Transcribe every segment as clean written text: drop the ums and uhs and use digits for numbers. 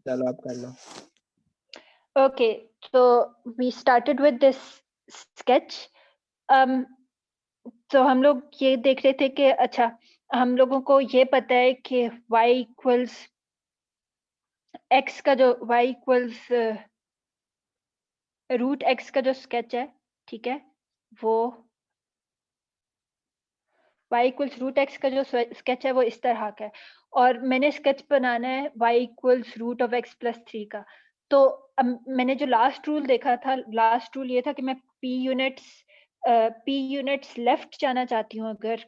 चलो आप कर लो। Okay, so we started with this sketch. तो हम लोग ये देख रहे थे कि अच्छा हम लोगों को ये पता है कि y इक्वल्स x का जो y इक्वल्स रूट x का जो स्केच है, ठीक है, वो y इक्वल्स रूट x का जो स्केच है वो इस तरह का है और मैंने स्केच बनाना है y equals root of x plus 3 का। तो मैंने जो लास्ट रूल देखा था, लास्ट रूल ये था कि मैं p यूनिट्स लेफ्ट जाना चाहती हूँ अगर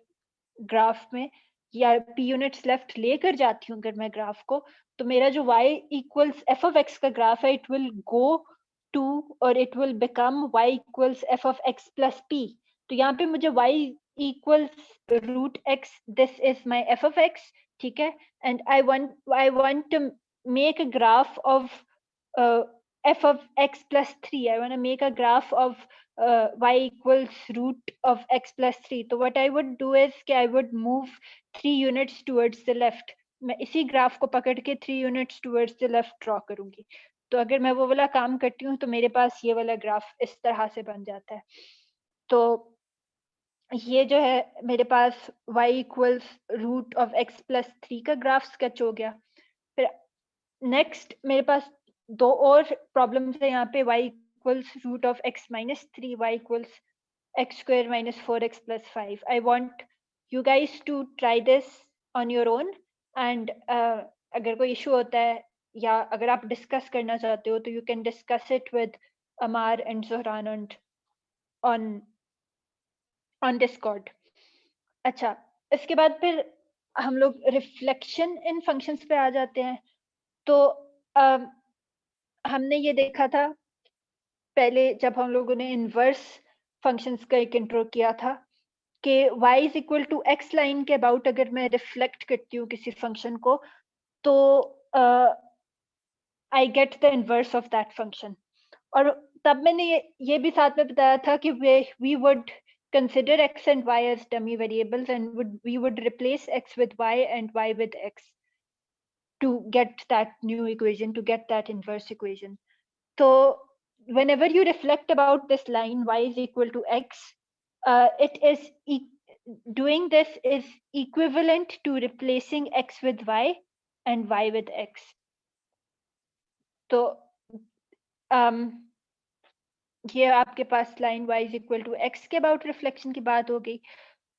ग्राफ में, या p यूनिट्स लेफ्ट लेकर जाती हूँ अगर मैं ग्राफ को, तो मेरा जो y equals f of x का ग्राफ है, इट विल गो टू और it will become y equals f of x plus p। तो यहाँ पे मुझे y equals root x, this is my f of x, ठीक है, and I want to make a graph of f of x plus 3. I want to make a graph of y equals root of x plus 3. तो what I would do is कि I would move 3 units towards the left. मैं इसी graph को पकड़ के 3 units towards the left draw करूंगी। तो अगर मैं वो वाला काम करती हूँ तो मेरे पास ये वाला ग्राफ इस तरह से बन जाता है। तो ये जो है मेरे पास y equals root of x plus 3 का ग्राफ स्केच हो गया। फिर नेक्स्ट मेरे पास दो और प्रॉब्लम्स है यहाँ पे, y equals root of x minus 3, y equals x square minus 4x plus 5। I want you guys to try this on your own and अगर कोई इशू होता है या अगर आप डिस्कस करना चाहते हो तो you can discuss it with Amar and Zahran on Discord. अच्छा, इसके बाद फिर हम लोग रिफ्लेक्शन इन फंक्शंस पे आ जाते हैं। तो हमने ये देखा था पहले जब हम लोगों ने इनवर्स फंक्शंस का एक इंट्रो किया था कि y is equal to x line के अबाउट अगर मैं रिफ्लेक्ट करती हूँ किसी फंक्शन को तो I get the inverse of that function. और तब मैंने ये भी साथ में बताया था कि we would consider x and y as dummy variables and we would replace x with y and y with x to get that new equation, to get that inverse equation. So whenever you reflect about this line y is equal to x, it is doing this is equivalent to replacing x with y and y with x. So ये आपके पास line y is equal to x के about reflection की बात हो गई।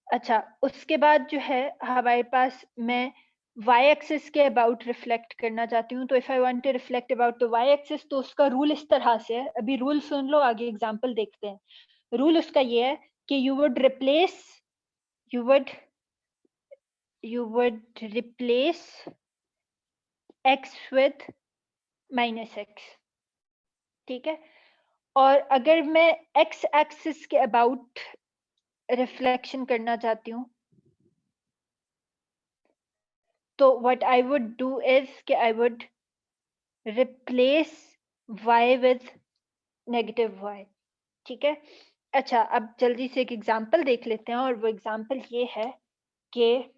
अच्छा, उसके बाद जो है हमारे पास मैं y एक्सिस के अबाउट रिफ्लेक्ट करना चाहती हूँ। तो if I want to reflect about the y axis तो उसका रूल इस तरह से है, अभी रूल सुन लो, आगे एग्जांपल देखते हैं। रूल उसका ये है कि you would replace x with minus x, ठीक है। और अगर मैं x एक्सिस के अबाउट रिफ्लेक्शन करना चाहती हूँ तो what I would do is कि I would replace y with negative y, ठीक है। अच्छा, अब जल्दी से एक एग्जांपल देख लेते हैं और वो एग्जांपल ये है कि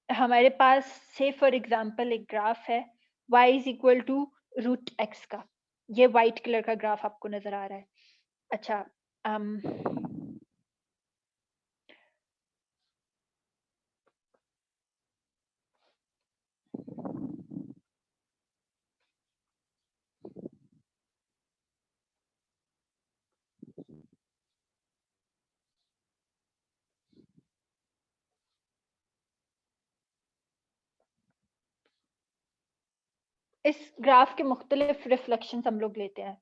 हमारे पास से फॉर एग्जांपल एक ग्राफ है y is equal to root x का, ये वाइट कलर का ग्राफ आपको नजर आ रहा है। अच्छा, इस ग्राफ के मुख्तलिफ रिफ्लेक्शन हम लोग लेते हैं।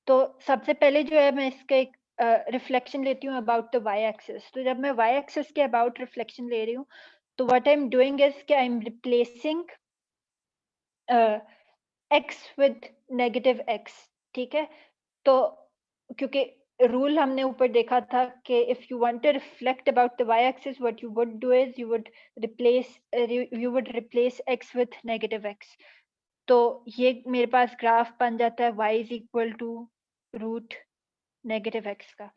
तो सबसे पहले जो है मैं इसका एक रिफ्लेक्शन लेती हूँ अबाउट द वाई एक्सिस। तो जब मैं वाई एक्सिस के अबाउट रिफ्लेक्शन ले रही हूँ तो what I am doing is कि I am replacing x with negative x, ठीक है। तो क्योंकि रूल हमने ऊपर देखा था कि if you want to reflect about the y axis what you would do is you would replace x with negative x। तो ये मेरे पास ग्राफ बन जाता है y is equal to root negative x का।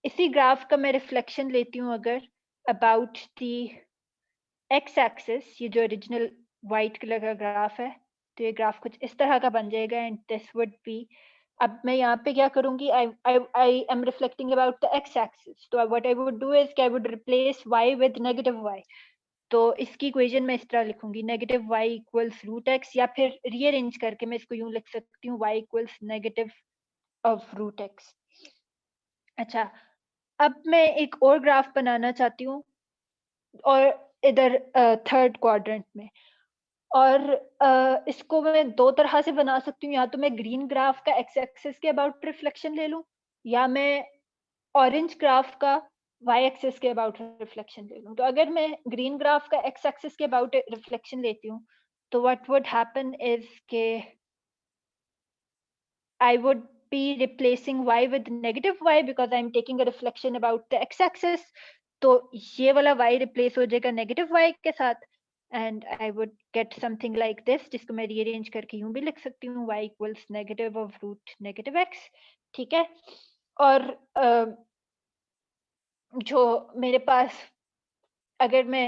इसी ग्राफ का मैं रिफ्लेक्शन लेती हूँ अगर अबाउट दी x एक्सिस, ये जो ओरिजिनल वाइट कलर का ग्राफ है तो ये ग्राफ कुछ इस तरह का बन जाएगा एंड दिस वुड बी, अब मैं यहाँ पे क्या करूंगी, I am reflecting about the X axis, तो what I would do is I would replace y with negative y। तो इसकी इक्वेशन मैं इस तरह लिखूंगी, negative y equals root X, या फिर रीअरेंज करके मैं इसको यूं लिख सकती हूँ, y equals negative of root x. अच्छा, अब मैं एक और ग्राफ बनाना चाहती हूँ, और इधर थर्ड क्वाड्रेंट में, और इसको मैं दो तरह से बना सकती हूँ, या तो मैं ग्रीन ग्राफ का एक्स एक्सिस के अबाउट रिफ्लेक्शन ले लूँ, या मैं ऑरेंज ग्राफ का वाई एक्सिस के अबाउट रिफ्लेक्शन ले लूँ। तो अगर मैं ग्रीन ग्राफ का एक्स एक्सिस के अबाउट रिफ्लेक्शन लेती हूँ, तो व्हाट वुड हैपन इज के I would be replacing y with negative y because I'm taking a reflection about the x-axis. तो ये वाला y replace हो जाएगा negative y के साथ, and I would get something like this, जिसको मैं rearrange करके यूं भी लिख सकती हूँ, y equals negative of root negative x, ठीक है। और जो मेरे पास, अगर मैं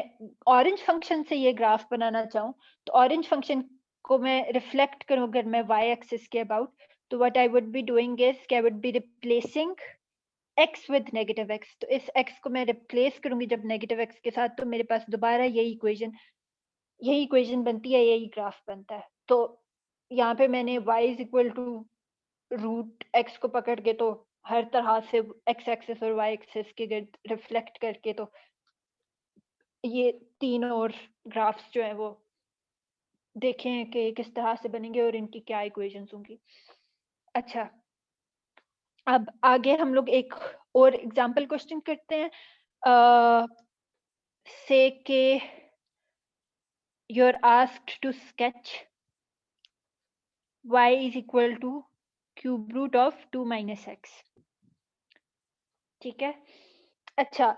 ऑरेंज फंक्शन से ये ग्राफ बनाना चाहूँ, तो ऑरेंज फंक्शन को मैं रिफ्लेक्ट करूँ अगर मैं y एक्सिस के अबाउट, तो what I would be doing is I would be replacing x with negative x। तो इस x को मैं रिप्लेस करूंगी जब नेगेटिव x के साथ, तो मेरे पास दोबारा यही इक्वेशन बनती है, यही ग्राफ बनता है। तो यहाँ पे मैंने y is equal to root x को पकड़ के, तो हर तरह से x एक्सिस और y एक्सिस के रिफ्लेक्ट करके, तो ये तीन और ग्राफ्स जो है वो देखें कि किस तरह से बनेंगे और इनकी क्या इक्वेशंस होंगी। अच्छा, अब आगे हम लोग एक और एग्जांपल क्वेश्चन करते हैं। से के you're asked to sketch y is equal to cube root of 2 minus x, ठीक है। अच्छा,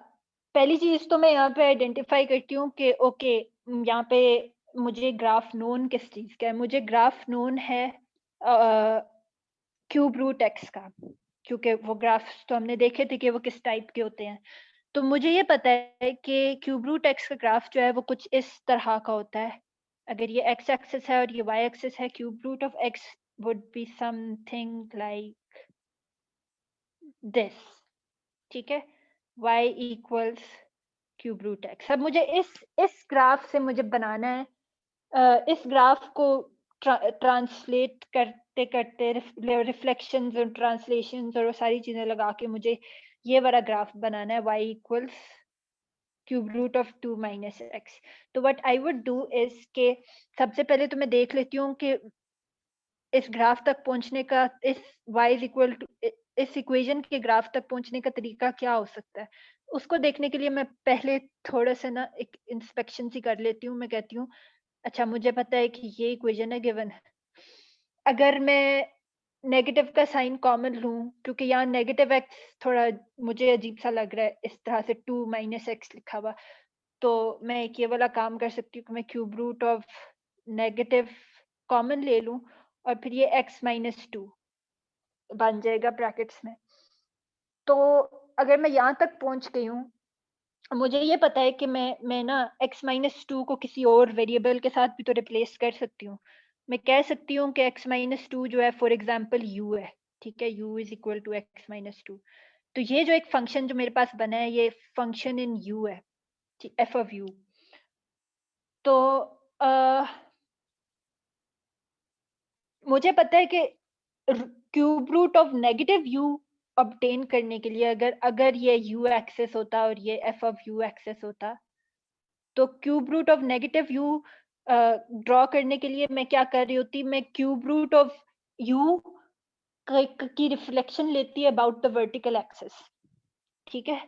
पहली चीज तो मैं यहाँ पे आइडेंटिफाई करती हूँ कि ओके, यहाँ पे मुझे ग्राफ नोन किस चीज का है, मुझे ग्राफ नोन है क्यूब रूट एक्स का, क्योंकि वो ग्राफ्स तो हमने देखे थे कि वो किस टाइप के होते हैं। तो मुझे ये पता है कि क्यूब रूट एक्स का ग्राफ जो है वो कुछ इस तरह का होता है। अगर ये एक्स एक्सिस है और ये वाई एक्सिस है, cube root of x would be something like this, ठीक है, y equals cube root x. अब मुझे इस ग्राफ से मुझे बनाना है, इस ग्राफ को ट्रांसलेट करते करते रिफ्लेक्शंस और ट्रांसलेशंस और वो सारी चीजें लगा के मुझे ये वाला ग्राफ बनाना है, y equals cube root of 2 minus X. तो what I would do is के सबसे पहले तो मैं देख लेती हूँ कि इस ग्राफ तक पहुंचने का, इस y इज इक्वल टू इस इक्वेशन के ग्राफ तक पहुंचने का तरीका क्या हो सकता है। उसको देखने के लिए मैं पहले थोड़ा सा ना एक इंस्पेक्शन सी कर लेती हूँ। मैं कहती हूँ अच्छा, मुझे पता है कि ये इक्वेशन है गिवन, अगर मैं नेगेटिव का साइन कॉमन लूं, क्योंकि यहाँ नेगेटिव एक्स थोड़ा मुझे अजीब सा लग रहा है, इस तरह से 2 माइनस एक्स लिखा हुआ, तो मैं एक ये वाला काम कर सकती हूँ कि मैं cube root of negative common ले लूं, और फिर ये x माइनस 2 बन जाएगा ब्रैकेट्स में। तो अगर मैं यहाँ तक पहुंच गई हूँ, मुझे ये पता है कि मैं ना x माइनस 2 को किसी और वेरिएबल के साथ भी तो रिप्लेस कर सकती हूँ। मैं कह सकती हूँ कि x माइनस 2 जो है फॉर एग्जांपल u है, ठीक है, u is equal to x minus 2। तो ये जो एक फंक्शन जो मेरे पास बना है, ये फंक्शन इन u है, f ऑफ u। तो मुझे पता है कि cube root of negative u obtain करने के लिए, अगर ये u एक्सेस होता और ये f ऑफ u एक्सेस होता, तो cube root of negative u draw करने के लिए मैं क्या कर रही होती, मैं क्यूब रूट ऑफ u की रिफ्लेक्शन लेती है अबाउट द वर्टिकल एक्सेस, ठीक है।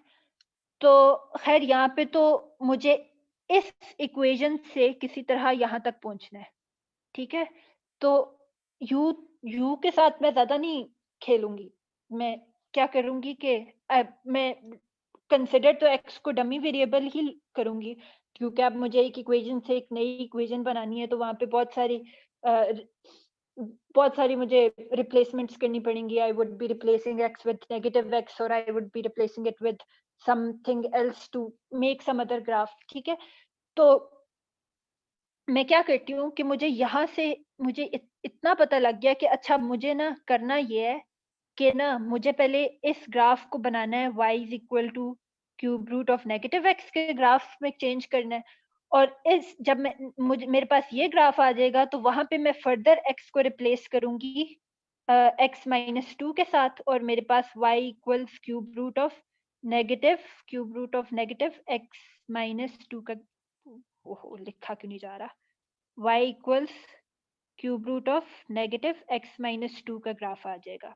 तो खैर यहाँ पे तो मुझे इस इक्वेशन से किसी तरह यहाँ तक पहुंचना है, ठीक है। तो u के साथ मैं ज्यादा नहीं खेलूंगी, मैं क्या करूंगी कि मैं कंसिडर तो x को डमी वेरिएबल ही करूंगी, क्योंकि अब मुझे एक इक्वेशन से एक नई इक्वेशन बनानी है, तो वहां पे बहुत सारी मुझे रिप्लेसमेंट्स करनी पड़ेंगी। I would be replacing x with negative x, और I would be replacing it with something else to make some other graph, ठीक है। तो मैं क्या करती हूँ कि मुझे यहाँ से मुझे इतना पता लग गया कि अच्छा मुझे ना करना ये है कि ना मुझे पहले इस ग्राफ को बनाना है y is equal to cube root of negative x के ग्राफ में चेंज करना है, और इस जब मैं मुझे मेरे पास ये ग्राफ आ जाएगा तो वहां पे मैं फर्दर x को रिप्लेस करूंगी x माइनस टू के साथ, और मेरे पास y equals cube root of negative x minus two का, ओहो लिखा क्यों नहीं जा रहा, y equals cube root of negative x minus two का ग्राफ आ जाएगा।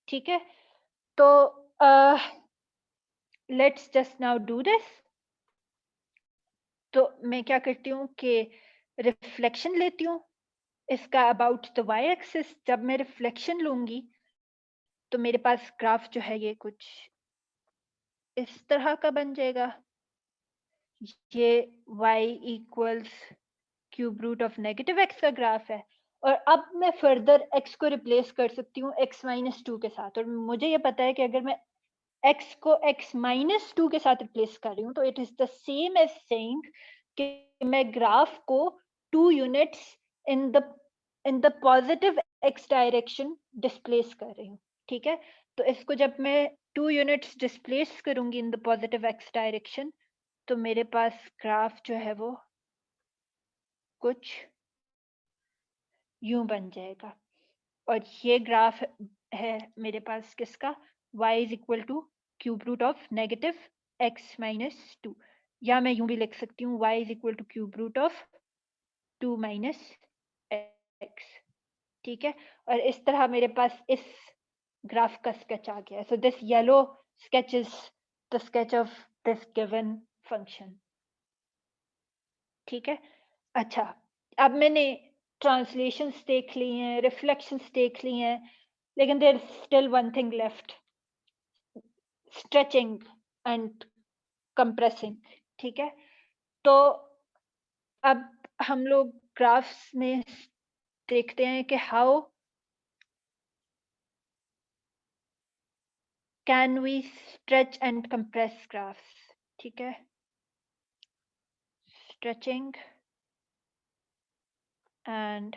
ठीक है, तो let's just now do this. तो मैं क्या करती हूँ कि रिफ्लेक्शन लेती हूँ इसका अबाउट द y एक्सिस। जब मैं रिफ्लेक्शन लूंगी तो मेरे पास ग्राफ जो है ये कुछ इस तरह का बन जाएगा। ये y equals cube root of negative x का ग्राफ है, और अब मैं फर्दर x को रिप्लेस कर सकती हूँ x माइनस टू के साथ, और मुझे ये पता है कि अगर मैं x को x माइनस टू के साथ रिप्लेस कर रही हूँ तो it is the same as saying कि मैं ग्राफ को 2 units in the positive x direction displace कर रही हूँ। ठीक है, तो इसको जब मैं 2 यूनिट्स डिस्प्लेस करूंगी इन द पॉजिटिव x डायरेक्शन तो मेरे पास ग्राफ जो है वो कुछ यूं बन जाएगा, और ये ग्राफ है मेरे पास किसका, y is equal to cube root of negative x minus two, या मैं यूं भी लिख सकती हूँ y is equal to cube root of 2 minus x। ठीक है, और इस तरह मेरे पास इस ग्राफ का स्केच आ गया। So this yellow sketch is the sketch of this given function. ठीक है, अच्छा अब मैंने ट्रांसलेशंस देख ली हैं, रिफ्लेक्शंस देख ली हैं, लेकिन there is still one thing left, stretching and compressing. ठीक है, तो अब हम लोग ग्राफ्स में देखते हैं कि how can we stretch and compress graphs. ठीक है, स्ट्रेचिंग एंड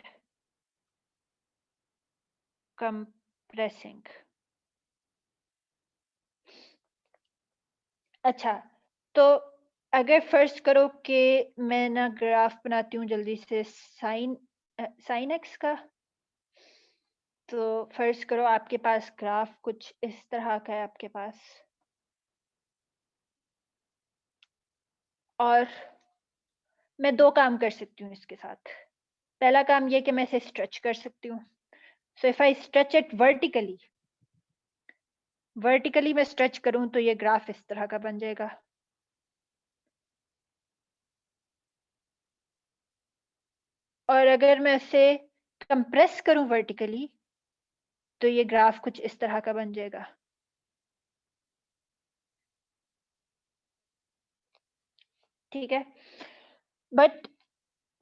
कंप्रेसिंग। अच्छा, तो अगर फर्स्ट करो कि मैं ना ग्राफ बनाती हूँ जल्दी से साइन एक्स का, तो फर्स्ट करो आपके पास ग्राफ कुछ इस तरह का है आपके पास, और मैं दो काम कर सकती हूँ इसके साथ। पहला काम ये कि मैं इसे स्ट्रेच कर सकती हूँ। So if I stretch it vertically मैं स्ट्रेच करूँ तो ये ग्राफ इस तरह का बन जाएगा। और अगर मैं इसे कंप्रेस करूँ वर्टिकली तो ये ग्राफ कुछ इस तरह का बन जाएगा। ठीक है, बट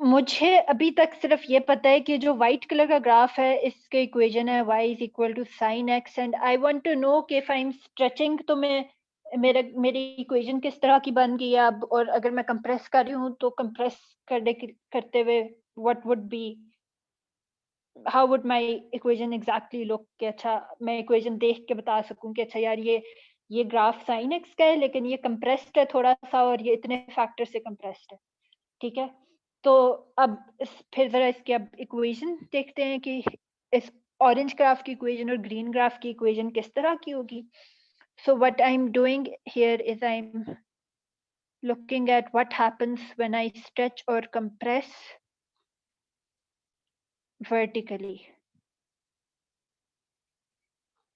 मुझे अभी तक सिर्फ ये पता है कि जो व्हाइट कलर का ग्राफ है इसके इक्वेशन है y is equal to sine x, and I want to know कि इफ आई एम स्ट्रेचिंग तो मैं मेरी इक्वेशन किस तरह की बन गई है अब, और अगर मैं कंप्रेस कर रही हूँ तो कंप्रेस करते हुए what would be, how would my equation exactly look, कि अच्छा मैं इक्वेशन देख के बता सकूं कि अच्छा यार ये ग्राफ साइन एक्स का है लेकिन ये कंप्रेस्ड है थोड़ा सा और ये इतने फैक्टर से कंप्रेस्ड है। ठीक है, तो अब फिर जरा इसकी अब इक्वेशन देखते हैं कि इस ऑरेंज ग्राफ की इक्वेशन और ग्रीन ग्राफ की इक्वेशन किस तरह की होगी। So what I am doing here is I am looking at what happens when I stretch or compress vertically.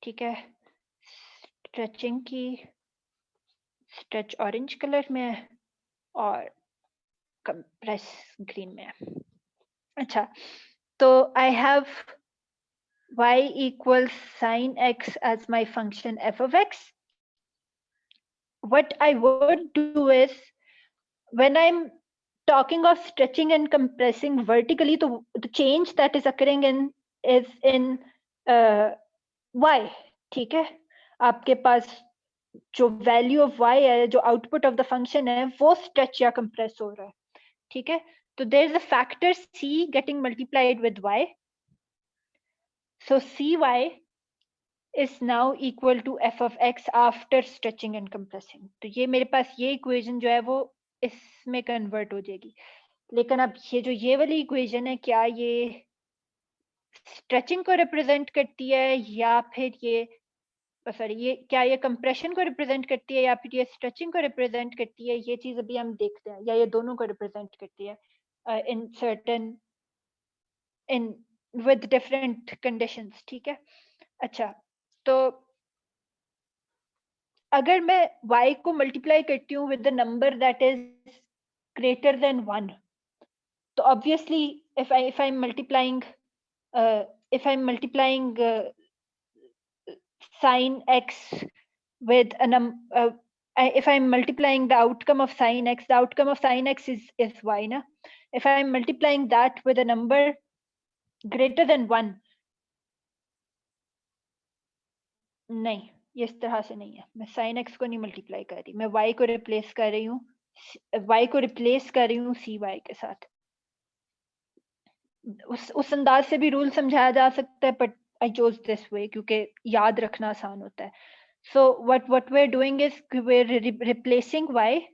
ठीक है, स्ट्रेचिंग की स्ट्रेच ऑरेंज कलर में है और कंप्रेस ग्रीन में है। अच्छा, तो I have y equals sine x as my function f of x. What I would do is, when I'm talking of stretching and compressing vertically, the change that is occurring is in y. ठीक है, आपके पास जो value of y है, जो output of the function है, वो stretch या compress हो रहा है। ठीक है, So there's a factor C getting multiplied with Y. So Cy is now equal to f of x after stretching and compressing. तो ये मेरे पास ये इक्वेशन जो है वो इसमें कन्वर्ट हो जाएगी. लेकिन अब ये जो ये वाली इक्वेशन है, क्या ये स्ट्रेचिंग को रिप्रेजेंट करती है या फिर ये सॉरी ये क्या ये कंप्रेशन को रिप्रेजेंट करती है या फिर ये स्ट्रेचिंग को रिप्रेजेंट करती है, ये चीज अभी हम देखते हैं, या ये दोनों को रिप्रेजेंट करती है in certain in with different conditions. ठीक है. अच्छा, तो अगर मैं y को मल्टीप्लाई करती हूँ with the number that is greater than 1, तो obviously if I'm multiplying sin x with if I'm multiplying the outcome of sin x, the outcome of sin x is y na. If I'm multiplying that with a number greater than 1, नहीं, ये इस तरह से नहीं है. मैं sin x को नहीं मल्टीप्लाई कर रही, मैं y को रिप्लेस कर रही हूँ cy के साथ. उस अंदाज से भी रूल समझाया जा सकता है, but I chose this way क्योंकि याद रखना आसान होता है. So what we're doing is we're replacing y,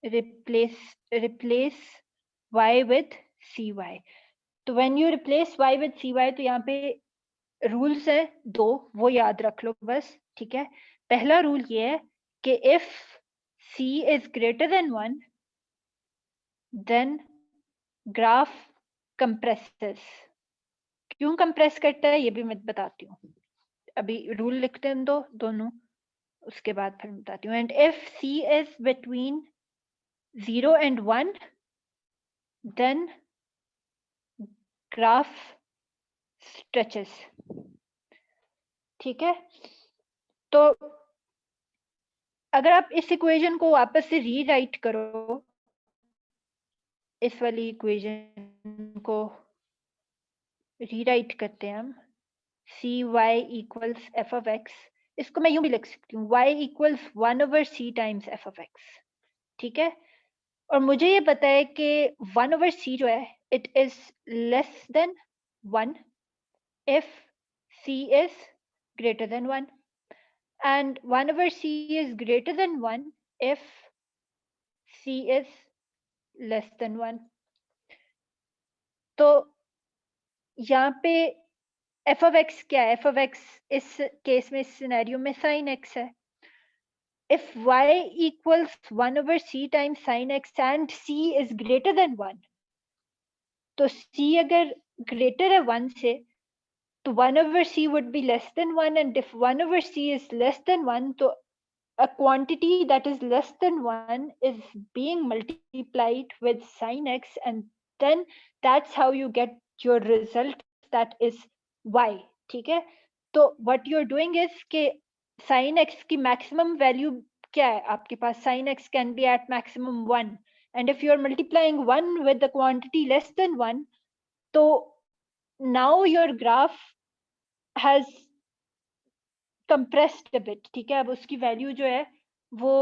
replace y with cy. तो when you replace y with cy, तो यहाँ पे रूल्स है 2, वो याद रख लो बस. ठीक है. पहला रूल ये है कि if c is greater than 1, then graph compresses. क्यों कंप्रेस करता है ये भी मैं बताती हूँ. अभी रूल लिखते हैं दोनों, उसके बाद फिर बताती हूँ. And if c is between 0 and 1, then graph stretches. ठीक है. तो अगर आप इस इक्वेशन को वापस से रीराइट करो, इस वाली इक्वेशन को रीराइट करते हैं हम, cy equals f of x. इसको मैं यूं भी लिख सकती हूँ, y equals 1/c times f of x. ठीक है. और मुझे ये पता है कि 1/c जो है it is less than 1 if c is greater than 1, and 1/c is greater than 1 if c is less than 1. तो यहाँ पे f of x क्या है? f of x इस केस में, इस सिनेरियो में sin x है. If y equals 1/c times sin x and c is greater than 1, तो c अगर greater है 1 से, तो 1/c would be less than 1, and if 1/c is less than 1, तो a quantity that is less than 1 is being multiplied with sin x, and then that's how you get your result, that is y. ठीक है. तो what you're doing is कि sin x की maximum value क्या है आपके पास? sin x can be at maximum 1, and if you're multiplying 1 with the quantity less than 1, तो now your graph has compressed a bit. ठीक है. अब उसकी वैल्यू जो है वो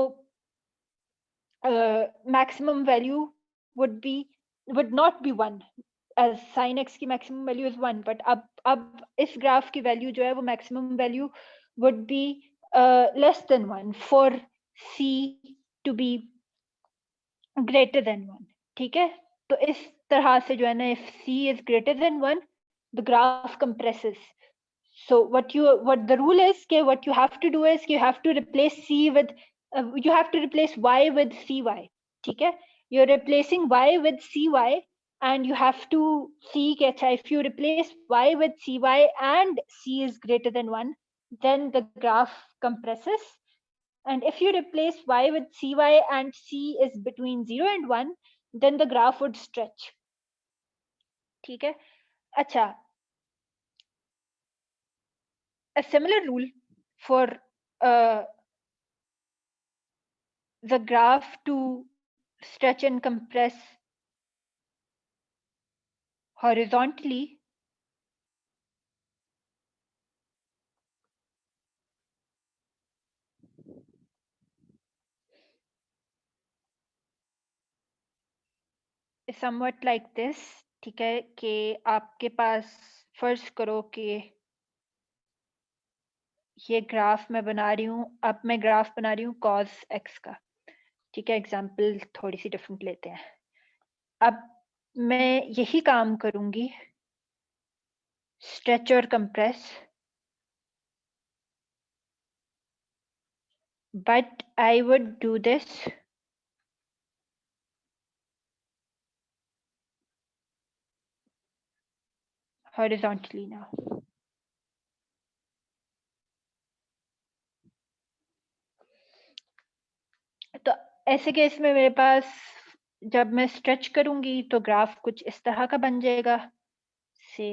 maximum value would not be 1, as sin x की maximum value is 1, but अब इस ग्राफ की वैल्यू जो है वो maximum value would be less than 1 for c to be greater than 1. ठीक है. तो इस तरह से जो है ना, if c is greater than 1, the graph compresses. So what the rule is, what you have to do is you have to replace c with you have to replace y with cy. ठीक है. You're replacing y with cy, and you have to see कि if you replace y with cy and c is greater than 1, then the graph compresses. And if you replace y with cy and c is between 0 and 1, then the graph would stretch. ठीक है. अच्छा, a similar rule for the graph to stretch and compress horizontally somewhat like this, ठीक है, कि आपके पास फर्ज करो कि ये ग्राफ मैं बना रही हूँ, अब मैं ग्राफ बना रही हूँ cos x का, ठीक है, एग्जाम्पल थोड़ी सी डिफरेंट लेते हैं। अब मैं यही काम करूंगी, स्ट्रेच और compress, but I would do this horizontally now. तो ऐसे केस में मेरे पास जब मैं स्ट्रेच करूंगी तो ग्राफ कुछ इस तरह का बन जाएगा, से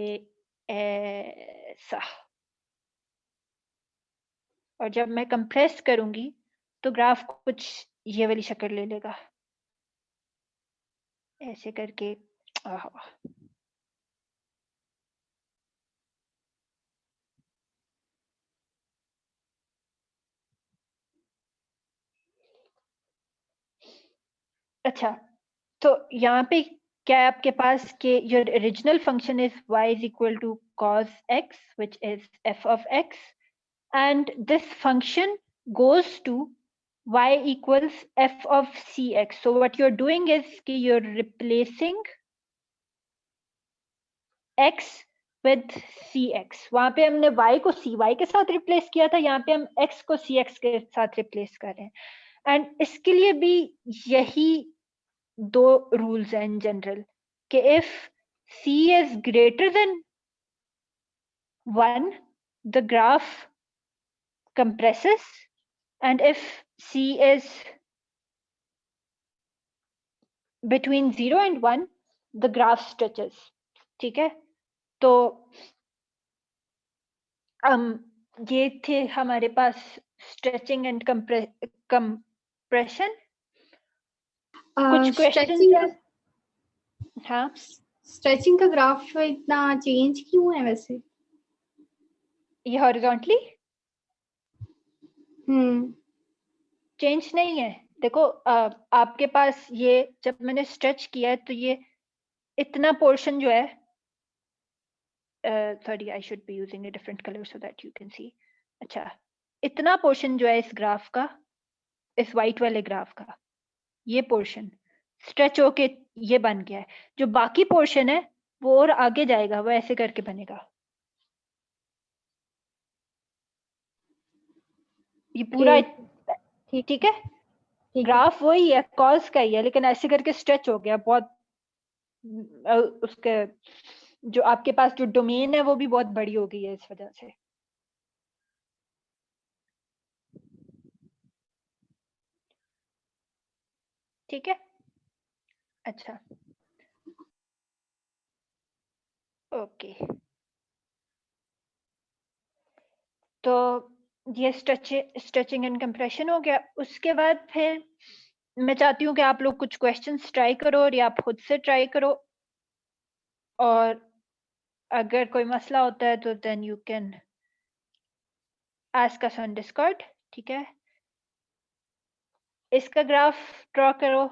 ऐसा, और जब मैं कंप्रेस करूंगी तो ग्राफ कुछ ये वाली शक्ल ले लेगा, ऐसे करके। अच्छा, तो यहाँ पे क्या है आपके पास कि your original function is y is equal to cos x, which is f of x, and this function goes to y equals f of cx. So what you're doing is कि you're replacing x with cx. वहां पे हमने y को cy के साथ replace किया था, यहाँ पे हम x को cx के साथ रिप्लेस कर रहे हैं। एंड इसके लिए भी यही दो रूल्स हैं इन जनरल, कि if c is greater than 1 the graph compresses, and if c is between 0 and 1 the graph stretches, ठीक है। तो ये थे हमारे पास स्ट्रेचिंग एंड कंप्रेशन। कुछ स्ट्रेचिंग क्वेश्चन? हाँ, स्ट्रेचिंग का ग्राफ इतना चेंज क्यों है वैसे? ये हॉरिजॉन्टली चेंज नहीं है। देखो आपके पास ये जब मैंने स्ट्रेच किया है तो ये इतना पोर्शन जो है, sorry I should be using a different colour so that you can see. अच्छा, इतना पोर्शन जो है इस ग्राफ का, इस वाइट वाले ग्राफ का, ये पोर्शन स्ट्रेच होके ये बन गया है। जो बाकी पोर्शन है वो और आगे जाएगा, वो ऐसे करके बनेगा। ये पूरा ठीक है, ग्राफ वही है, कॉस का ही है, लेकिन ऐसे करके स्ट्रेच हो गया बहुत। उसके जो आपके पास जो डोमेन है वो भी बहुत बड़ी हो गई है इस वजह से। ठीक है, अच्छा, ओके। तो ये स्ट्रेचिंग एंड कंप्रेशन हो गया। उसके बाद फिर मैं चाहती हूँ कि आप लोग कुछ क्वेश्चंस ट्राई करो, और या आप खुद से ट्राई करो, और अगर कोई मसला होता है तो then you can ask us on Discord. ठीक है, इसका ग्राफ ड्रॉ करो,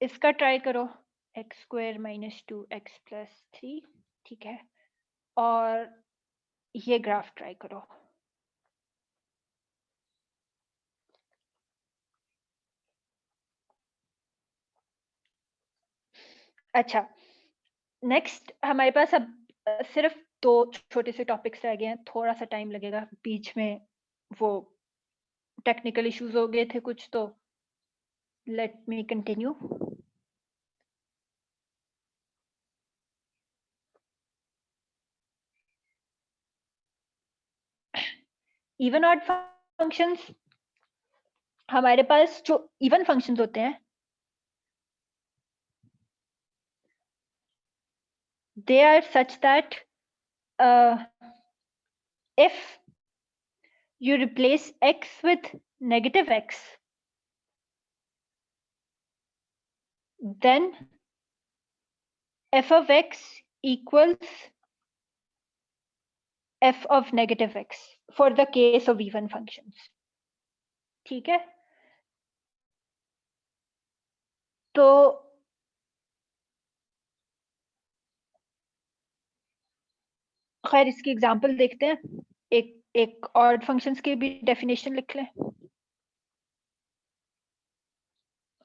इसका ट्राई करो, x square minus 2x plus 3, ठीक है, और ये ग्राफ ट्राई करो। अच्छा, नेक्स्ट हमारे पास अब सिर्फ 2 छोटे से टॉपिक्स रह गए हैं, थोड़ा सा टाइम लगेगा, बीच में वो टेक्निकल इश्यूज हो गए थे कुछ, तो let me continue. Even odd functions, हमारे पास जो इवन फंक्शंस होते हैं they are such that if you replace x with negative x, then f of x equals f of negative x for the case of even functions। ठीक है, तो खैर इसकी example देखते हैं। एक ऑड फंक्शंस की भी डेफिनेशन लिख लें।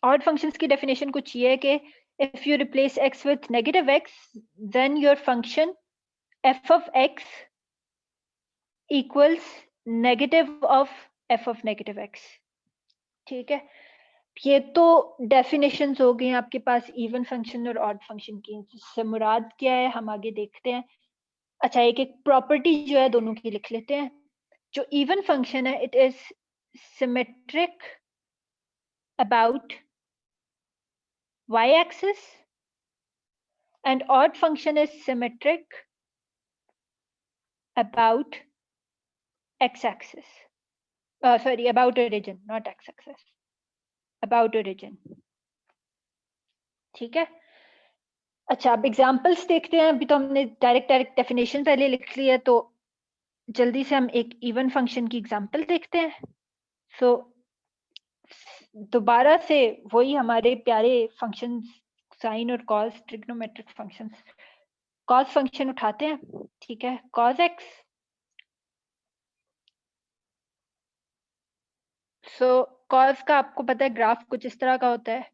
ऑड फंक्शंस की डेफिनेशन कुछ ये है कि if you replace x with negative x, then your function f of x equals negative of f of negative x। ठीक है, ये तो डेफिनेशंस हो गई आपके पास इवन फंक्शन और ऑड फंक्शन की। जिससे मुराद क्या है हम आगे देखते हैं। अच्छा, एक एक प्रॉपर्टी जो है दोनों की लिख लेते हैं। जो इवन फंक्शन है, it is symmetric about y axis and odd function is symmetric about x axis. Sorry, about origin, not x axis, about origin। ठीक है, अच्छा अब एग्जांपल्स देखते हैं। अभी तो हमने डायरेक्ट डेफिनेशन पहले लिख ली है, तो जल्दी से हम एक इवन फंक्शन की एग्जांपल देखते हैं। सो दोबारा से वही हमारे प्यारे फंक्शंस साइन और cos, trigonometric functions. Cos function उठाते हैं, ठीक है, कॉस एक्स। सो कॉस का आपको पता है ग्राफ कुछ इस तरह का होता है,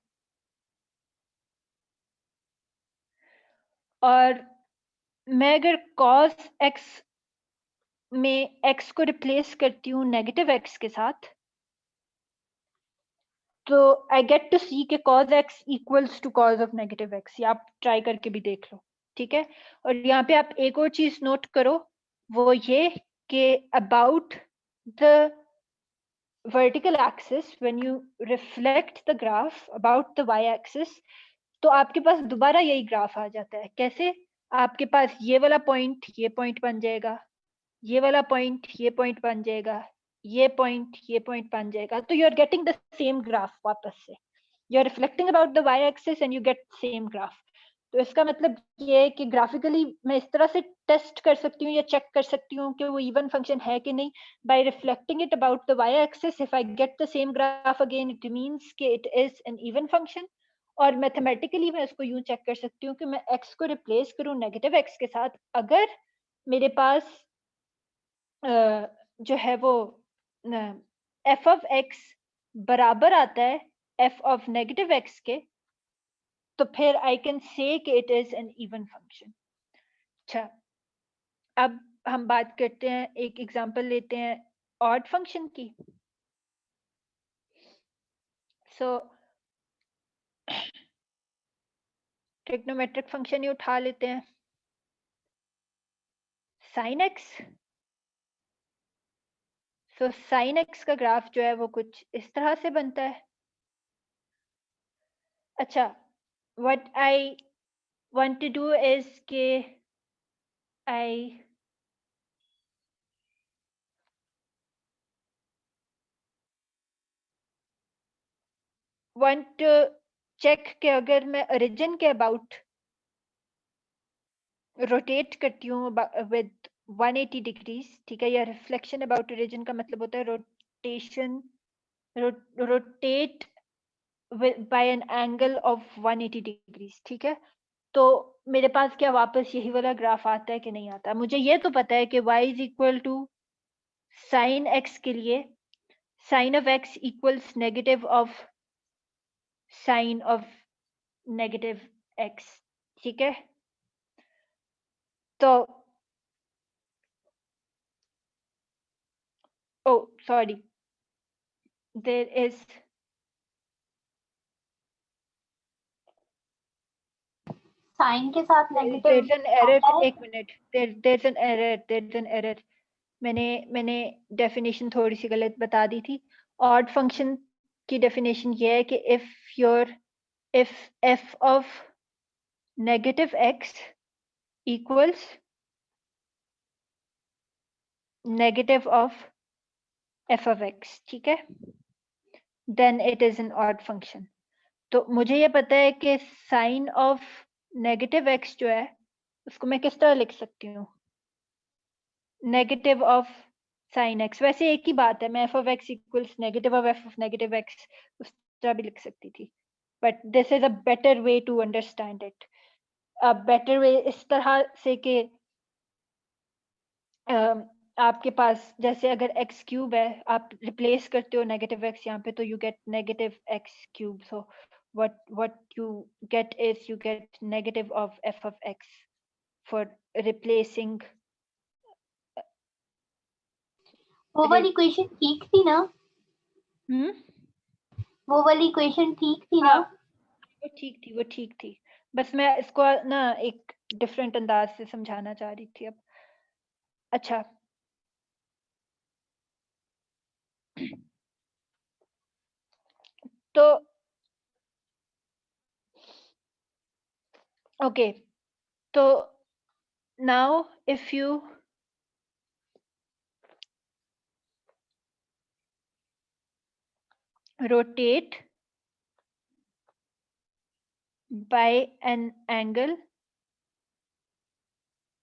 और मैं अगर कॉस एक्स में एक्स को रिप्लेस करती हूँ नेगेटिव एक्स के साथ, तो आई गेट टू सी के cos x equals to cos of negative x. ये आप ट्राई करके भी देख लो, ठीक है। और यहाँ पे आप एक और चीज नोट करो, वो ये कि about the vertical axis when you reflect the graph about the y axis, तो आपके पास दोबारा यही ग्राफ आ जाता है। कैसे? आपके पास ये वाला पॉइंट ये पॉइंट बन जाएगा, ये वाला पॉइंट ये पॉइंट बन जाएगा, ये पॉइंट बन जाएगा। तो you are getting the same graph वापस से। You are reflecting about the y axis and you get same graph. तो इसका मतलब ये है कि ग्राफिकली मैं इस तरह से टेस्ट कर सकती हूँ या चेक कर सकती हूँ कि वो इवन फंक्शन है कि नहीं, by reflecting it about the y axis. If I get the same graph again, it means कि it is an even function. और मैथमेटिकली मैं उसको यूं चेक कर सकती हूँ कि मैं x को रिप्लेस करूँ नेगेटिव x के साथ, अगर मेरे पास जो है वो f ऑफ x बराबर आता है f ऑफ नेगेटिव x के, तो फिर आई कैन से कि it is an even function. अच्छा, अब हम बात करते हैं, एक एग्जांपल लेते हैं ऑड फंक्शन की। सो ट्रिग्नोमेट्रिक फंक्शन ही उठा लेते हैं, sine x. So sine x का ग्राफ जो है वो कुछ इस तरह से बनता है। अच्छा, what I want to do is के आई वांट टू चेक कि अगर मैं ओरिजिन के अबाउट रोटेट करती हूँ विद 180 डिग्रीज, ठीक है, या रिफ्लेक्शन अबाउट ओरिजिन का मतलब होता है rotation, rotate bye an angle of 180 degrees, ठीक है। तो मेरे पास क्या वापस यही वाला ग्राफ आता है कि नहीं आता? मुझे ये तो पता है कि y is equal to sine x के लिए sine of x equals negative of sine of negative x, ठीक है। तो oh sorry, there is sine के साथ नेगेटिव there's an error, एक मिनट, there's an error। मैंने डेफिनेशन थोड़ी सी गलत बता दी थी। ऑड फंक्शन की डेफिनेशन ये है कि if f of negative x equals negative of f of x, ठीक है, then it is an odd function। तो मुझे ये पता है कि साइन ऑफ नेगेटिव x जो है उसको मैं किस तरह लिख सकती हूँ, नेगेटिव ऑफ साइन x। वैसे एक ही बात है, मैं f of x equals negative of f of negative x उस तरह भी लिख सकती थी। but this is a better way to understand it. A better way इस तरह से कि आपके पास जैसे अगर x क्यूब है, आप रिप्लेस करते हो नेगेटिव x यहाँ पे, तो you get negative x cube. So what you get is you get negative of f of x for replacing. वो वाली इक्वेशन ठीक थी ना? वो वाली इक्वेशन ठीक थी ना? वो ठीक थी, बस मैं इसको ना एक डिफरेंट अंदाज से समझाना चाह रही थी अब. अच्छा, तो okay, so now if you rotate by an angle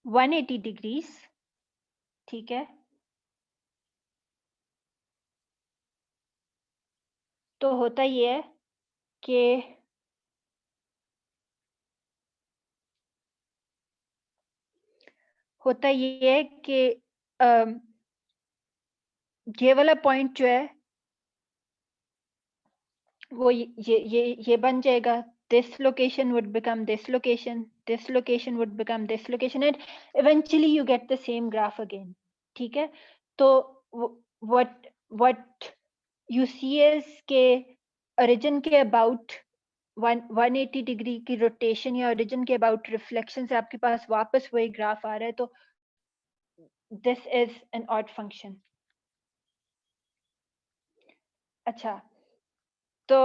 180 degrees, ठीक है, तो होता ये है कि ये वाला पॉइंट जो है वो ये बन जाएगा. This location would become this location, this location would become this location, and eventually you get the same graph again. ठीक है, तो what you see is के origin के about 180 डिग्री की रोटेशन या origin के about रिफ्लेक्शन से आपके पास वापस वही ग्राफ आ रहा है, तो this is an odd function. अच्छा, तो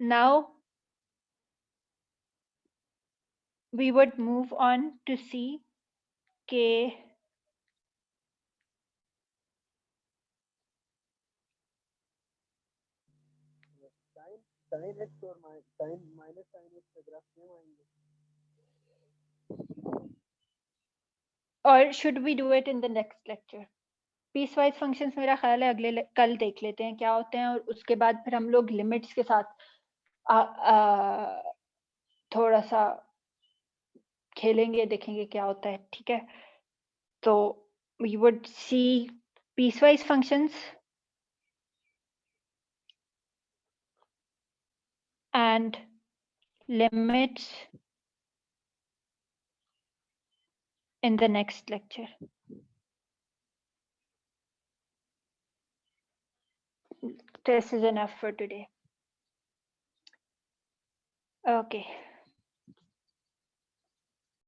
now we would move on to see के sin x और minus sin x का ग्राफ क्यों आएंगे? और should we do it in the next lecture? Piecewise functions मेरा ख्याल है अगले कल देख लेते हैं क्या होते हैं, और उसके बाद फिर हम लोग लिमिट्स के साथ थोड़ा सा खेलेंगे, देखेंगे क्या होता है. ठीक है, तो we would see piecewise functions and limits in the next lecture. This is enough for today. Okay.